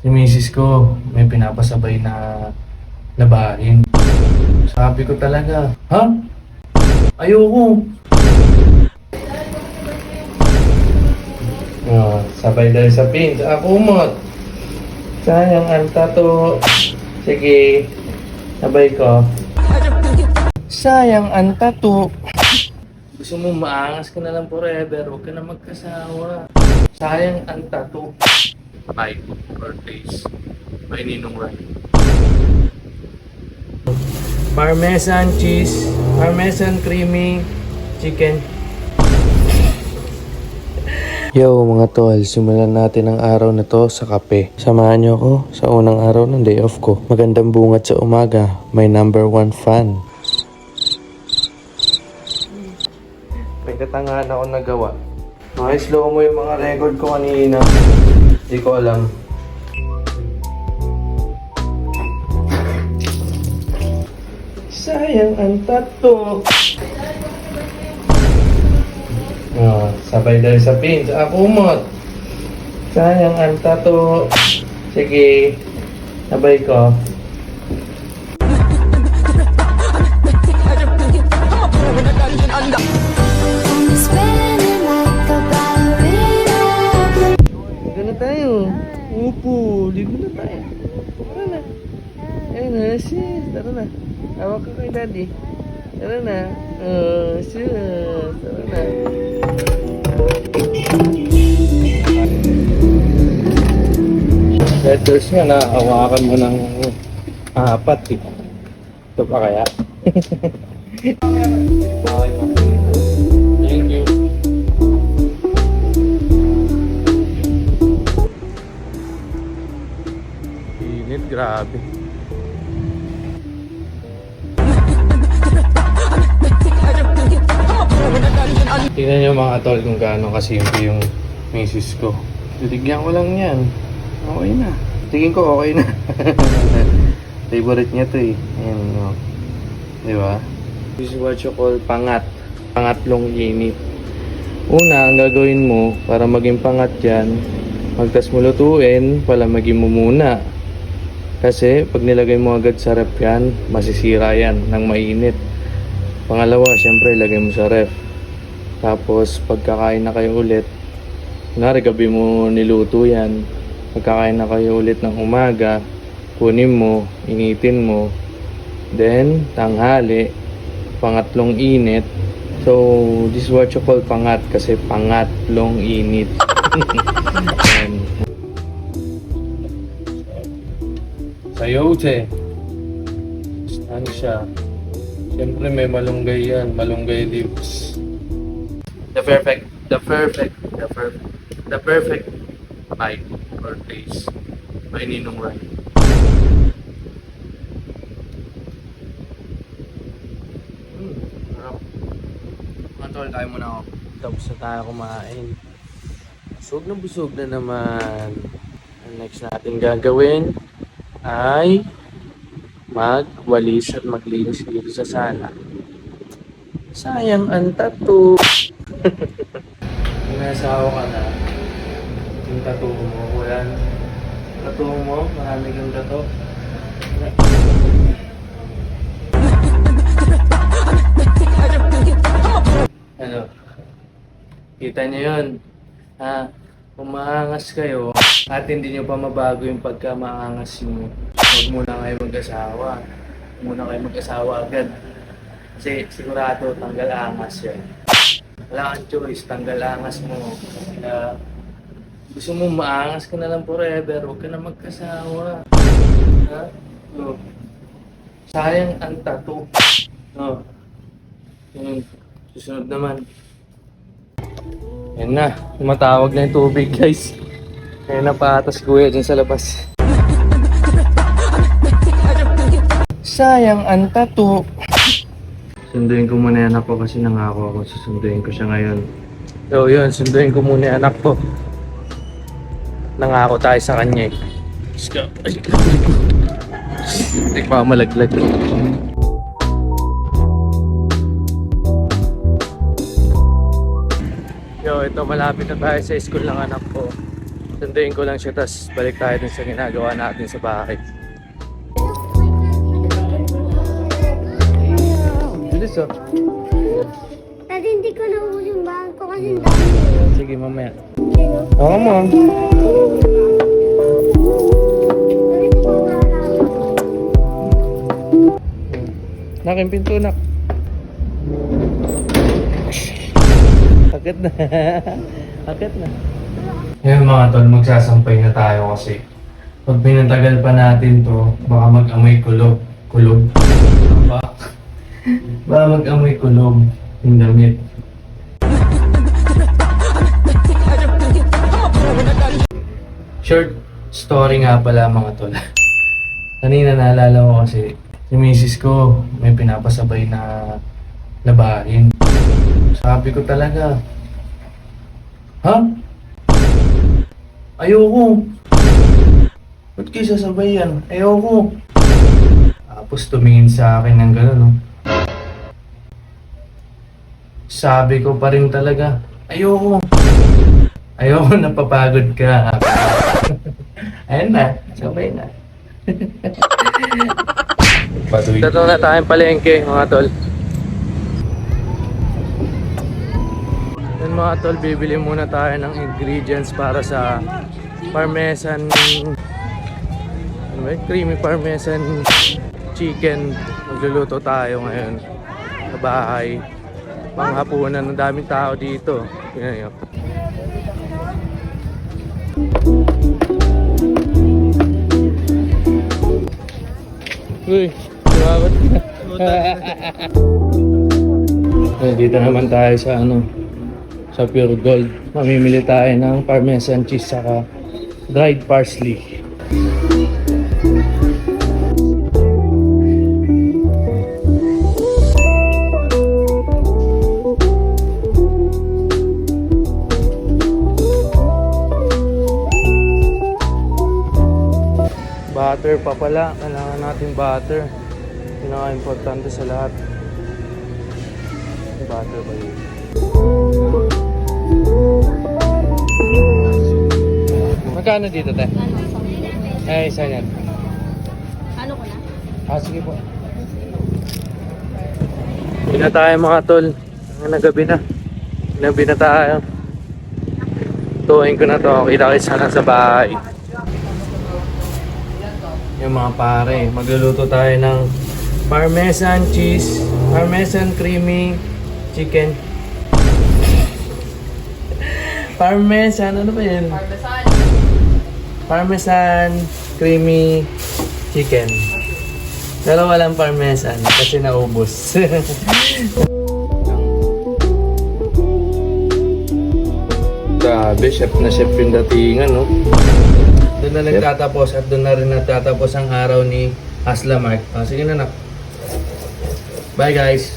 Si misis ko, may pinapasabay na labahin. Sabi ko talaga, ha? Ayoko. Sabay dahil sa pin, sa kumot. Sayang ang tato. Sige, sabay ko. Sayang ang tato. Gusto mo maangas ka na lang forever, huwag ka na magkasawa. Sayang ang tato. My birthdays. May ninong right. Parmesan cheese, parmesan creamy chicken. Yo mga tol, simulan natin ang araw na to sa kape. Samahan niyo ako sa unang araw ng day off ko. Magandang bungat sa umaga, my number 1 fan. May katangahan ako nagawa. Okay, slow mo yung mga record ko kanina. Hindi ko alam. Sayang ang tato. Sabay dahil sa pin, sa kumot. Sayang ang tato. Sige, sabay ko. Ligo na tayo. Upo, ligo na tayo. Tara na. Ayun na, sis. Tara na. Hawak ka kay daddy. Tara na. Sis. Tara na. Letters nga, naawakan mo ng apat eh. Ito pa kaya? Thank you. Init, grabe. Tingnan nyo mga tol kung gaano kasimple yung misis ko. Liligyan ko lang yan. Okay na. Tingin ko okay na. Favorite niya to eh. Ayan, no. Diba? This is what you call pangat. Pangatlong init. Una, ang gagawin mo para maging pangat yan, magtas mo lutuin, pala maging mumuna. Kasi pag nilagay mo agad sa ref yan, masisira yan ng mainit. Pangalawa, syempre ilagay mo sa ref. Tapos pagkakain na kayo ulit, kunwari gabi mo niluto yan, pagkakain na kayo ulit ng umaga, kunin mo, initin mo, then tanghali, pangatlong init. So this is what you call pangat kasi pangatlong init. Sayote. Ano siya? Siyempre may malunggay yan, malunggay leaves. The perfect bite or taste. May ninong right. Sarap. Mga tol, tayo muna ako. Tapos na tayo kumain. Busog na naman. Ang next natin gagawin ay magwalis at maglinis dito sa sala. Sayang ang tattoo. Kung nasawa ka na, yung tattoo mo, wala. Tattoo mo, marami kang tattoo. Ano? Kita niyo yun? Ha? Kung maangas kayo at hindi nyo pa mabago yung pagka-maangas nyo, huwag muna kayo mag-asawa. Huwag muna kayo mag-asawa agad. Kasi sigurado tanggal angas yan. Wala kang choice, tanggal angas mo. Kaya gusto mo maangas ka na lang forever, huwag ka na magkasawa. Ha? So, sayang ang tattoo. No. Yun. Susunod naman. Yan na, tumatawag na yung tubig guys. Kaya napatas kuya dyan sa labas. Sayang ang tattoo. Sunduin ko muna yung anak ko kasi nangako ako. Susunduin ko siya ngayon. So yun, sunduin ko muna yung anak ko. Nangako tayo sa kanya eh. Let's go. Hindi pa malaglag. Yo, ito malapit na tayo sa school ng anak ko. Sunduin ko lang siya, tas balik tayo dun sa ginagawa natin sa bahay. Bilis oh. Dati hindi ko naubos yung bahan ko kasi ang dami. Sige, mamaya. Oo mo. Nak, yung pinto, nak. Akit na. Akit na. Ngayon mga tol, magsasampay na tayo kasi pag pinatagal pa natin to, baka mag-amoy kulog. Kulog? Baka mag-amoy kulog yung damit. Short story nga pala mga tol. Kanina naalala ko kasi yung misis ko may pinapasabay na labahin. Sabi ko talaga, ha? Ayoko. Ba't kayo sasabay yan? Ayoko. Tapos tumingin sa akin ng gano'n, no? Sabi ko pa rin talaga, ayoko. Ayoko, napapagod ka. Ayun na, sabay na. Tatong na tayong palengke, mga tol. Yan mga tol, bibili muna tayo ng ingredients para sa parmesan, creamy parmesan chicken. Magluluto tayo ngayon sa bahay. Panghapunan, ng daming tao dito. Tingnan niyo. Uy, sumabot ka. Dito naman tayo sa sa Pure Gold. Mamimili tayo ng parmesan cheese saka dried parsley. Butter pa pala, kailangan natin butter. Pinaka-importante sa lahat. Butter ba yun? Magkano dito, te? Ay, isa yan. Ano ko na? Sige po. Hindi na tayo mga tol. Nagabi na. Gabi na tayo. Tuwing ko na to. Kita-kits na lang sa bahay. Yung mga pare, magluluto tayo ng parmesan cheese, parmesan creamy chicken. Parmesan, ano ba yun? Parmesan creamy chicken. Pero walang parmesan kasi naubos. Grabe, chef na chef yung datingan, no? Doon na nagtatapos at doon na rin nagtatapos ang araw ni Asla Mark. Sige na, nak. Bye guys.